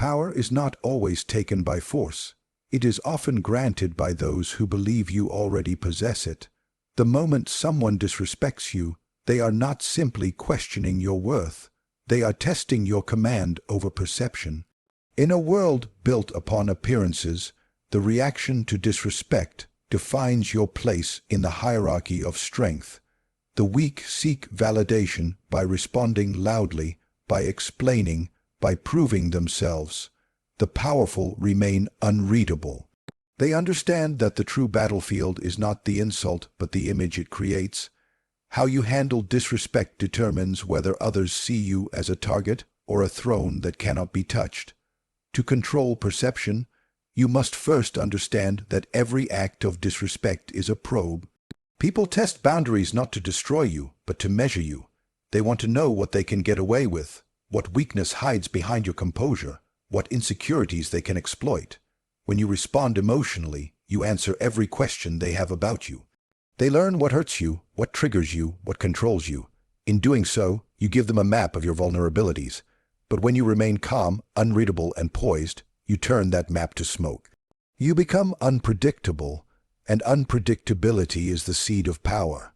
Power is not always taken by force. It is often granted by those who believe you already possess it. The moment someone disrespects you, they are not simply questioning your worth. They are testing your command over perception. In a world built upon appearances, the reaction to disrespect defines your place in the hierarchy of strength. The weak seek validation by responding loudly, by explaining, by proving themselves. The powerful remain unreadable. They understand that the true battlefield is not the insult but the image it creates. How you handle disrespect determines whether others see you as a target or a throne that cannot be touched. To control perception, you must first understand that every act of disrespect is a probe. People test boundaries not to destroy you, but to measure you. They want to know what they can get away with, what weakness hides behind your composure, what insecurities they can exploit. When you respond emotionally, you answer every question they have about you. They learn what hurts you, what triggers you, what controls you. In doing so, you give them a map of your vulnerabilities. But when you remain calm, unreadable, and poised, you turn that map to smoke. You become unpredictable, and unpredictability is the seed of power.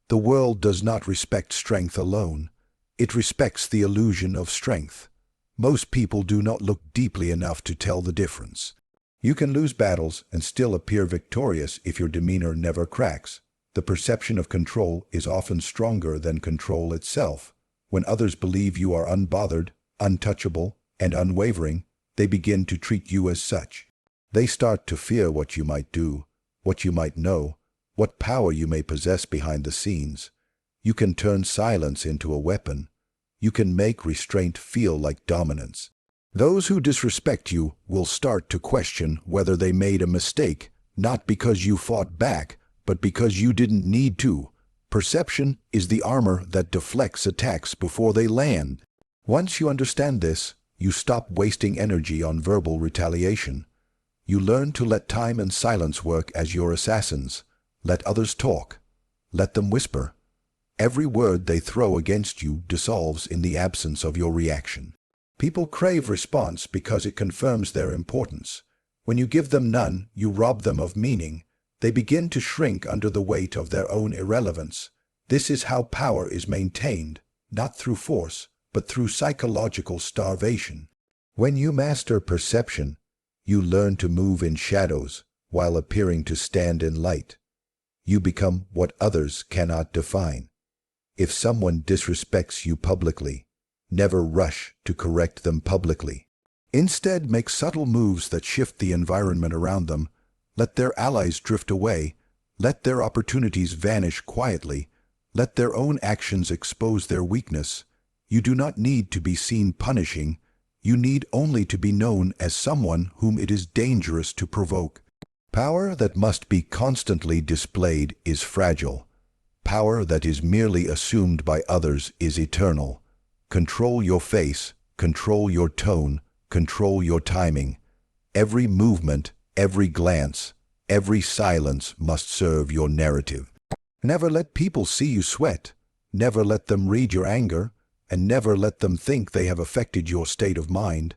The world does not respect strength alone. It respects the illusion of strength. Most people do not look deeply enough to tell the difference. You can lose battles and still appear victorious if your demeanor never cracks. The perception of control is often stronger than control itself. When others believe you are unbothered, untouchable, and unwavering, they begin to treat you as such. They start to fear what you might do, what you might know, what power you may possess behind the scenes. You can turn silence into a weapon. You can make restraint feel like dominance. Those who disrespect you will start to question whether they made a mistake, not because you fought back, but because you didn't need to. Perception is the armor that deflects attacks before they land. Once you understand this, you stop wasting energy on verbal retaliation. You learn to let time and silence work as your assassins. Let others talk. Let them whisper. Every word they throw against you dissolves in the absence of your reaction. People crave response because it confirms their importance. When you give them none, you rob them of meaning. They begin to shrink under the weight of their own irrelevance. This is how power is maintained, not through force, but through psychological starvation. When you master perception, you learn to move in shadows while appearing to stand in light. You become what others cannot define. If someone disrespects you publicly, never rush to correct them publicly. Instead, make subtle moves that shift the environment around them. Let their allies drift away. Let their opportunities vanish quietly. Let their own actions expose their weakness. You do not need to be seen punishing. You need only to be known as someone whom it is dangerous to provoke. Power that must be constantly displayed is fragile. Power that is merely assumed by others is eternal. Control your face, control your tone, control your timing. Every movement, every glance, every silence must serve your narrative. Never let people see you sweat. Never let them read your anger, and never let them think they have affected your state of mind.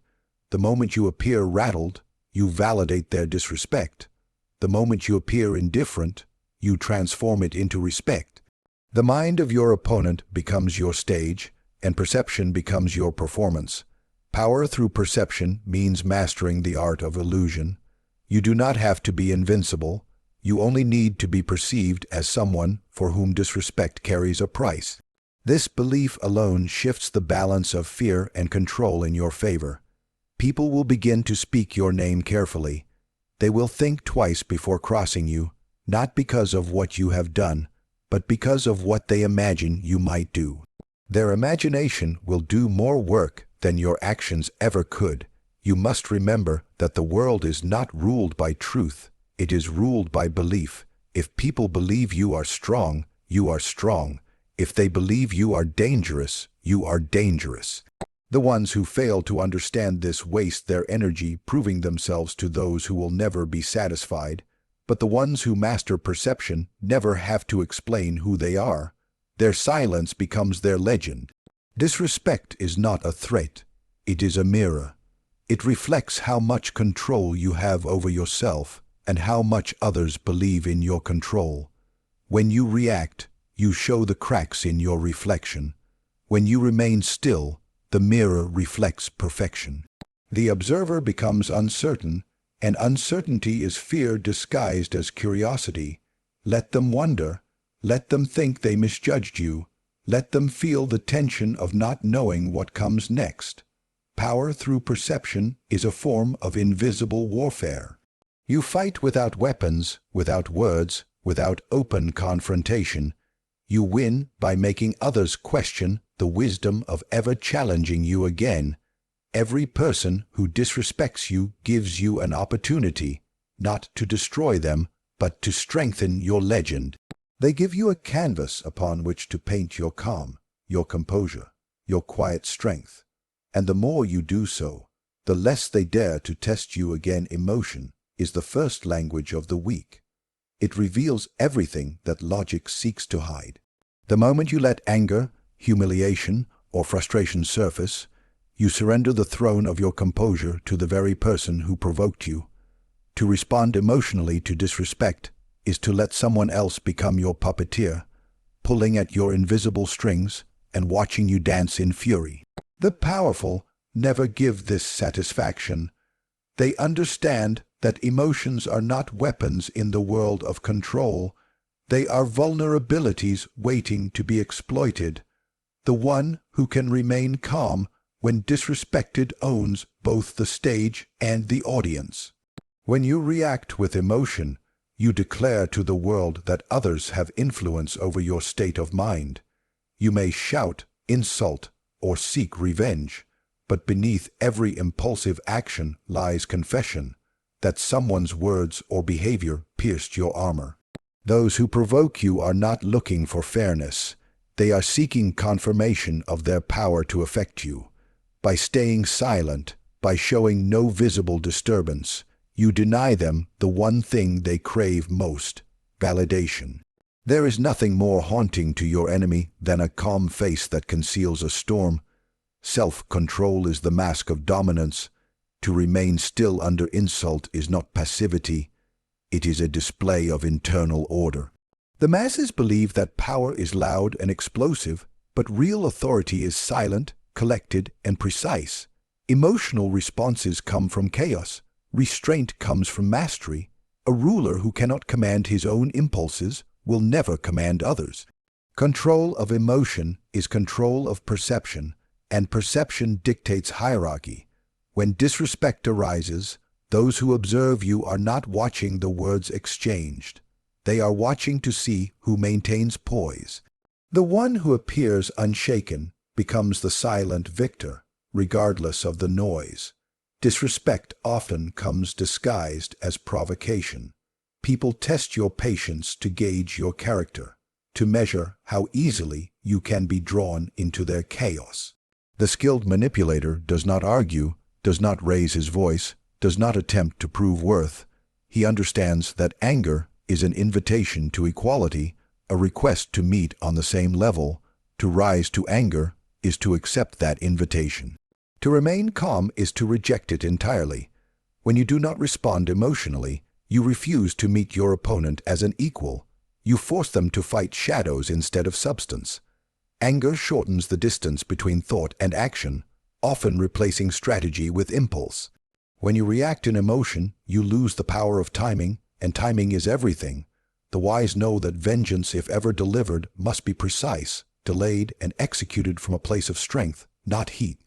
The moment you appear rattled, you validate their disrespect. The moment you appear indifferent, you transform it into respect. The mind of your opponent becomes your stage, and perception becomes your performance. Power through perception means mastering the art of illusion. You do not have to be invincible. You only need to be perceived as someone for whom disrespect carries a price. This belief alone shifts the balance of fear and control in your favor. People will begin to speak your name carefully. They will think twice before crossing you, not because of what you have done, but because of what they imagine you might do. Their imagination will do more work than your actions ever could. You must remember that the world is not ruled by truth. It is ruled by belief. If people believe you are strong, you are strong. If they believe you are dangerous, you are dangerous. The ones who fail to understand this waste their energy proving themselves to those who will never be satisfied. But the ones who master perception never have to explain who they are. Their silence becomes their legend. Disrespect is not a threat. It is a mirror. It reflects how much control you have over yourself and how much others believe in your control. When you react, you show the cracks in your reflection. When you remain still, the mirror reflects perfection. The observer becomes uncertain, and uncertainty is fear disguised as curiosity. Let them wonder. Let them think they misjudged you. Let them feel the tension of not knowing what comes next. Power through perception is a form of invisible warfare. You fight without weapons, without words, without open confrontation. You win by making others question the wisdom of ever challenging you again. Every person who disrespects you gives you an opportunity, not to destroy them, but to strengthen your legend. They give you a canvas upon which to paint your calm, your composure, your quiet strength. And the more you do so, the less they dare to test you again. Emotion is the first language of the weak. It reveals everything that logic seeks to hide. The moment you let anger, humiliation, or frustration surface, you surrender the throne of your composure to the very person who provoked you. To respond emotionally to disrespect is to let someone else become your puppeteer, pulling at your invisible strings and watching you dance in fury. The powerful never give this satisfaction. They understand that emotions are not weapons in the world of control. They are vulnerabilities waiting to be exploited. The one who can remain calm when disrespected owns both the stage and the audience. When you react with emotion, you declare to the world that others have influence over your state of mind. You may shout, insult, or seek revenge, but beneath every impulsive action lies confession that someone's words or behavior pierced your armor. Those who provoke you are not looking for fairness. They are seeking confirmation of their power to affect you. By staying silent, by showing no visible disturbance, you deny them the one thing they crave most: validation. There is nothing more haunting to your enemy than a calm face that conceals a storm. Self-control is the mask of dominance. To remain still under insult is not passivity. It is a display of internal order. The masses believe that power is loud and explosive, but real authority is silent, collected, and precise. Emotional responses come from chaos. Restraint comes from mastery. A ruler who cannot command his own impulses will never command others. Control of emotion is control of perception, and perception dictates hierarchy. When disrespect arises, those who observe you are not watching the words exchanged. They are watching to see who maintains poise. The one who appears unshaken becomes the silent victor, regardless of the noise. Disrespect often comes disguised as provocation. People test your patience to gauge your character, to measure how easily you can be drawn into their chaos. The skilled manipulator does not argue, does not raise his voice, does not attempt to prove worth. He understands that anger is an invitation to equality, a request to meet on the same level. To rise to anger is to accept that invitation. To remain calm is to reject it entirely. When you do not respond emotionally, you refuse to meet your opponent as an equal. You force them to fight shadows instead of substance. Anger shortens the distance between thought and action, often replacing strategy with impulse. When you react in emotion, you lose the power of timing, and timing is everything. The wise know that vengeance, if ever delivered, must be precise, delayed, and executed from a place of strength, not heat.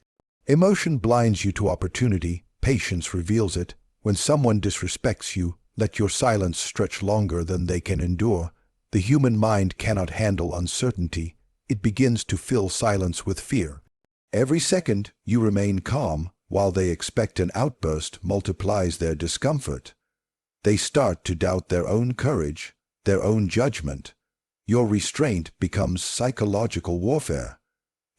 Emotion blinds you to opportunity, patience reveals it. When someone disrespects you, let your silence stretch longer than they can endure. The human mind cannot handle uncertainty. It begins to fill silence with fear. Every second you remain calm, while they expect an outburst, multiplies their discomfort. They start to doubt their own courage, their own judgment. Your restraint becomes psychological warfare.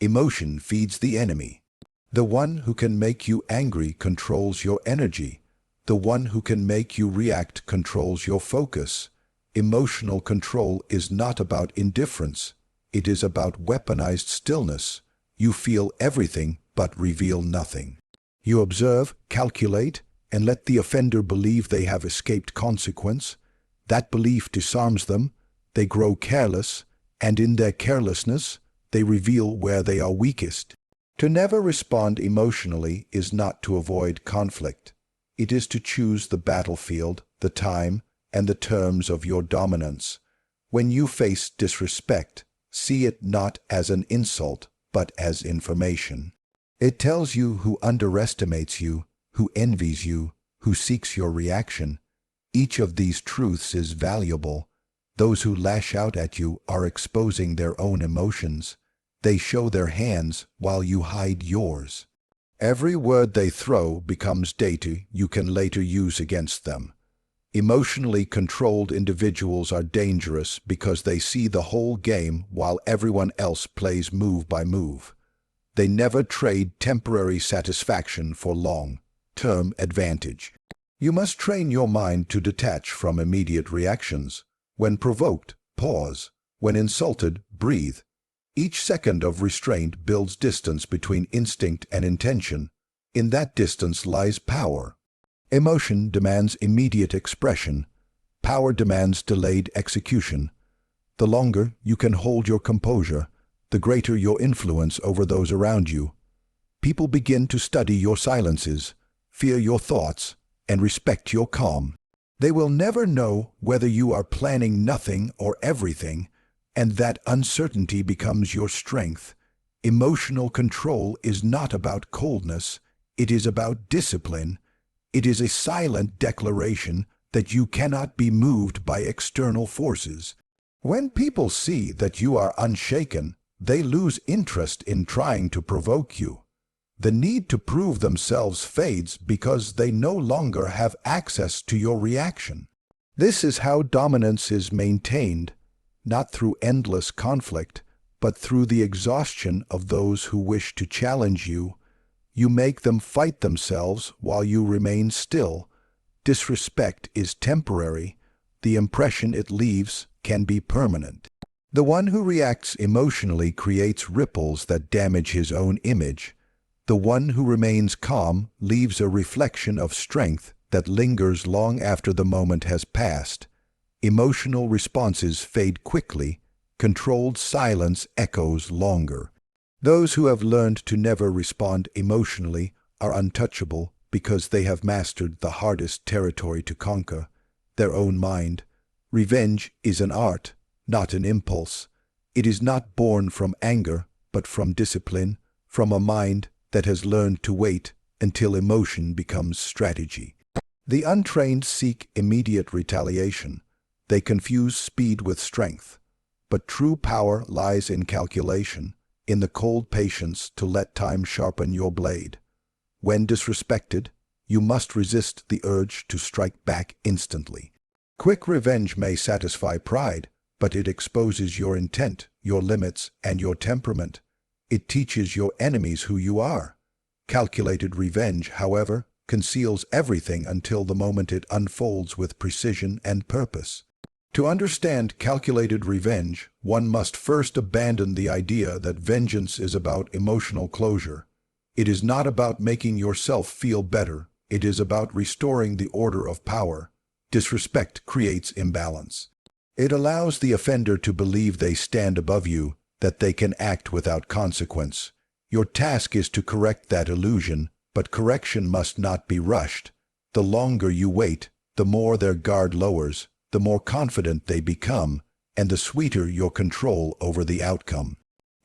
Emotion feeds the enemy. The one who can make you angry controls your energy. The one who can make you react controls your focus. Emotional control is not about indifference. It is about weaponized stillness. You feel everything but reveal nothing. You observe, calculate, and let the offender believe they have escaped consequence. That belief disarms them. They grow careless, and in their carelessness, they reveal where they are weakest. To never respond emotionally is not to avoid conflict. It is to choose the battlefield, the time, and the terms of your dominance. When you face disrespect, see it not as an insult, but as information. It tells you who underestimates you, who envies you, who seeks your reaction. Each of these truths is valuable. Those who lash out at you are exposing their own emotions. They show their hands while you hide yours. Every word they throw becomes data you can later use against them. Emotionally controlled individuals are dangerous because they see the whole game while everyone else plays move by move. They never trade temporary satisfaction for long-term advantage. You must train your mind to detach from immediate reactions. When provoked, pause. When insulted, breathe. Each second of restraint builds distance between instinct and intention. In that distance lies power. Emotion demands immediate expression. Power demands delayed execution. The longer you can hold your composure, the greater your influence over those around you. People begin to study your silences, fear your thoughts, and respect your calm. They will never know whether you are planning nothing or everything, and that uncertainty becomes your strength. Emotional control is not about coldness, it is about discipline. It is a silent declaration that you cannot be moved by external forces. When people see that you are unshaken, they lose interest in trying to provoke you. The need to prove themselves fades because they no longer have access to your reaction. This is how dominance is maintained, not through endless conflict, but through the exhaustion of those who wish to challenge you. You make them fight themselves while you remain still. Disrespect is temporary. The impression it leaves can be permanent. The one who reacts emotionally creates ripples that damage his own image. The one who remains calm leaves a reflection of strength that lingers long after the moment has passed. Emotional responses fade quickly. Controlled silence echoes longer. Those who have learned to never respond emotionally are untouchable because they have mastered the hardest territory to conquer, their own mind. Revenge is an art, not an impulse. It is not born from anger, but from discipline, from a mind that has learned to wait until emotion becomes strategy. The untrained seek immediate retaliation. They confuse speed with strength. But true power lies in calculation, in the cold patience to let time sharpen your blade. When disrespected, you must resist the urge to strike back instantly. Quick revenge may satisfy pride, but it exposes your intent, your limits, and your temperament. It teaches your enemies who you are. Calculated revenge, however, conceals everything until the moment it unfolds with precision and purpose. To understand calculated revenge, one must first abandon the idea that vengeance is about emotional closure. It is not about making yourself feel better. It is about restoring the order of power. Disrespect creates imbalance. It allows the offender to believe they stand above you, that they can act without consequence. Your task is to correct that illusion, but correction must not be rushed. The longer you wait, the more their guard lowers, the more confident they become, and the sweeter your control over the outcome.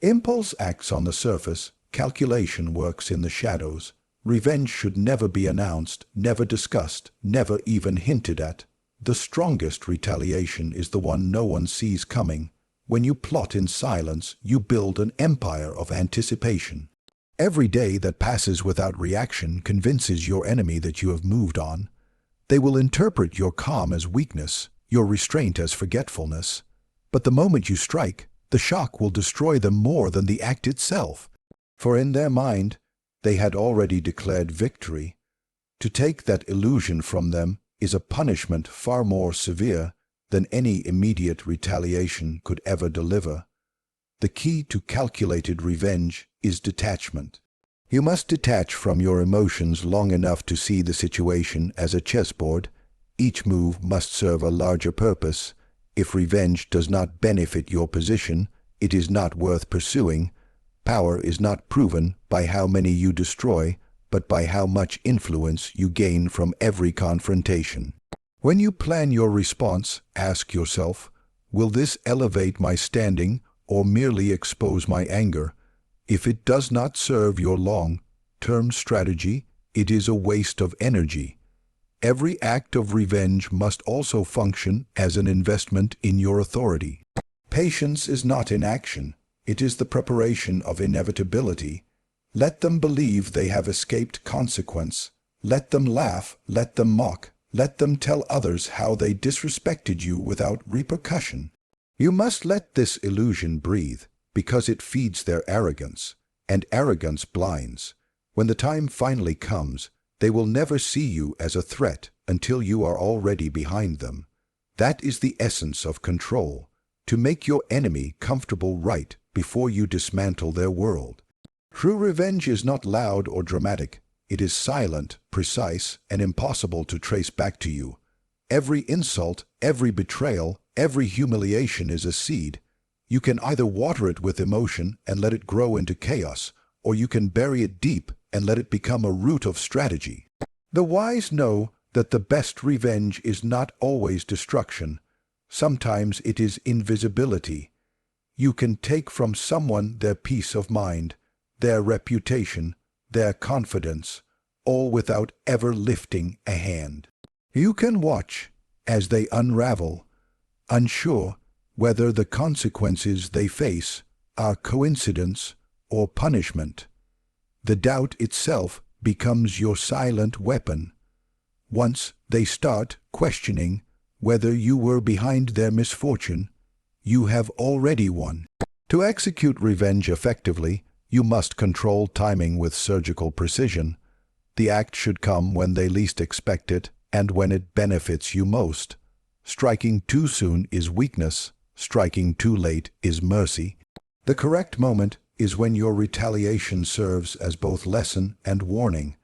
Impulse acts on the surface, calculation works in the shadows. Revenge should never be announced, never discussed, never even hinted at. The strongest retaliation is the one no one sees coming. When you plot in silence, you build an empire of anticipation. Every day that passes without reaction convinces your enemy that you have moved on. They will interpret your calm as weakness, your restraint as forgetfulness. But the moment you strike, the shock will destroy them more than the act itself. For in their mind, they had already declared victory. To take that illusion from them is a punishment far more severe than any immediate retaliation could ever deliver. The key to calculated revenge is detachment. You must detach from your emotions long enough to see the situation as a chessboard. Each move must serve a larger purpose. If revenge does not benefit your position, it is not worth pursuing. Power is not proven by how many you destroy, but by how much influence you gain from every confrontation. When you plan your response, ask yourself, will this elevate my standing or merely expose my anger? If it does not serve your long-term strategy, it is a waste of energy. Every act of revenge must also function as an investment in your authority. Patience is not inaction. It is the preparation of inevitability. Let them believe they have escaped consequence. Let them laugh, let them mock, let them tell others how they disrespected you without repercussion. You must let this illusion breathe, because it feeds their arrogance, and arrogance blinds. When the time finally comes, they will never see you as a threat until you are already behind them. That is the essence of control, to make your enemy comfortable right before you dismantle their world. True revenge is not loud or dramatic. It is silent, precise, and impossible to trace back to you. Every insult, every betrayal, every humiliation is a seed. You can either water it with emotion and let it grow into chaos, or you can bury it deep and let it become a root of strategy. The wise know that the best revenge is not always destruction. Sometimes it is invisibility. You can take from someone their peace of mind, their reputation, their confidence, all without ever lifting a hand. You can watch as they unravel, unsure whether the consequences they face are coincidence or punishment. The doubt itself becomes your silent weapon. Once they start questioning whether you were behind their misfortune, you have already won. To execute revenge effectively, you must control timing with surgical precision. The act should come when they least expect it and when it benefits you most. Striking too soon is weakness. Striking too late is mercy. The correct moment is when your retaliation serves as both lesson and warning.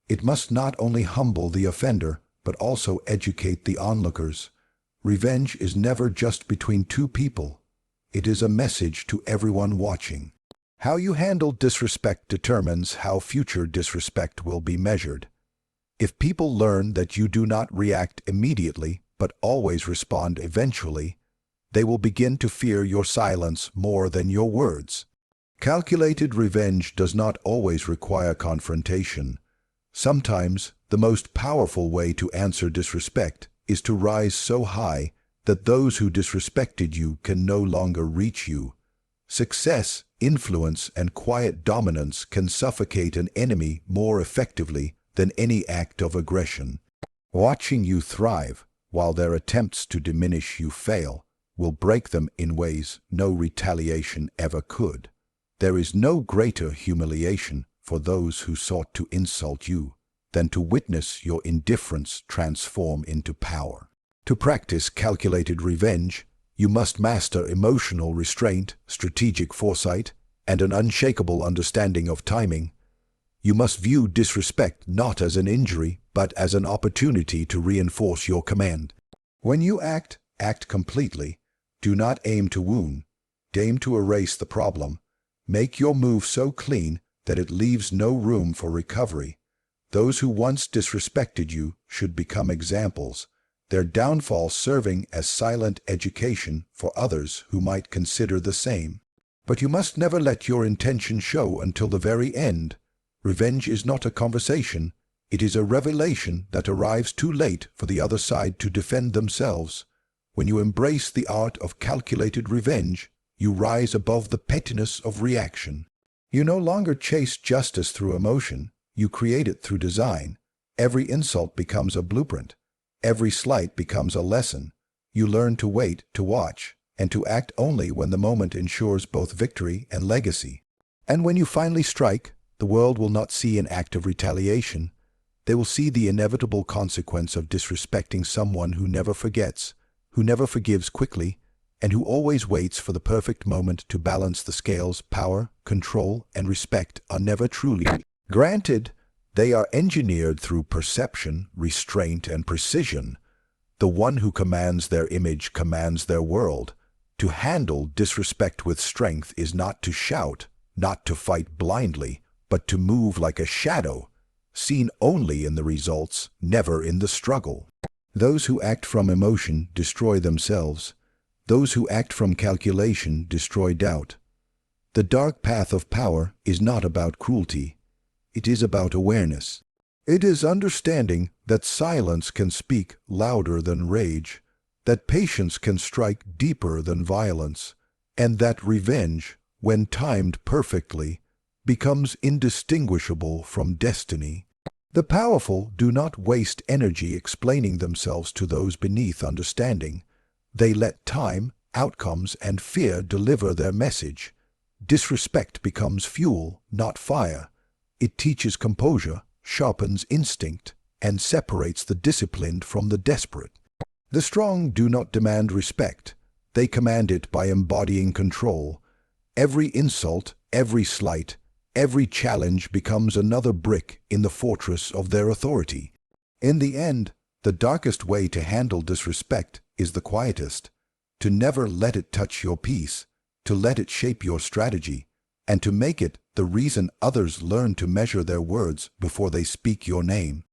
It must not only humble the offender, but also educate the onlookers. Revenge is never just between two people. It is a message to everyone watching. How you handle disrespect determines how future disrespect will be measured. If people learn that you do not react immediately, but always respond eventually, they will begin to fear your silence more than your words. Calculated revenge does not always require confrontation. Sometimes, the most powerful way to answer disrespect is to rise so high that those who disrespected you can no longer reach you. Success, influence, and quiet dominance can suffocate an enemy more effectively than any act of aggression. Watching you thrive, while their attempts to diminish you fail, will break them in ways no retaliation ever could. There is no greater humiliation for those who sought to insult you than to witness your indifference transform into power. To practice calculated revenge, you must master emotional restraint, strategic foresight, and an unshakable understanding of timing. You must view disrespect not as an injury, but as an opportunity to reinforce your command. When you act completely. Do not aim to wound. Aim to erase the problem. Make your move so clean that it leaves no room for recovery. Those who once disrespected you should become examples, their downfall serving as silent education for others who might consider the same. But you must never let your intention show until the very end. Revenge is not a conversation. It is a revelation that arrives too late for the other side to defend themselves. When you embrace the art of calculated revenge, you rise above the pettiness of reaction. You no longer chase justice through emotion. You create it through design. Every insult becomes a blueprint. Every slight becomes a lesson. You learn to wait, to watch, and to act only when the moment ensures both victory and legacy. And when you finally strike, the world will not see an act of retaliation. They will see the inevitable consequence of disrespecting someone who never forgets, who never forgives quickly, and who always waits for the perfect moment to balance the scales. Power, control, and respect are never truly Granted, they are engineered through perception, restraint, and precision. The one who commands their image commands their world. To handle disrespect with strength is not to shout, not to fight blindly, but to move like a shadow, seen only in the results, never in the struggle. Those who act from emotion destroy themselves. Those who act from calculation destroy doubt. The dark path of power is not about cruelty. It is about awareness. It is understanding that silence can speak louder than rage, that patience can strike deeper than violence, and that revenge, when timed perfectly, becomes indistinguishable from destiny. The powerful do not waste energy explaining themselves to those beneath understanding. They let time, outcomes, and fear deliver their message. Disrespect becomes fuel, not fire. It teaches composure, sharpens instinct, and separates the disciplined from the desperate. The strong do not demand respect. They command it by embodying control. Every insult, every slight, every challenge becomes another brick in the fortress of their authority. In the end, the darkest way to handle disrespect is the quietest. To never let it touch your peace, to let it shape your strategy, and to make it the reason others learn to measure their words before they speak your name.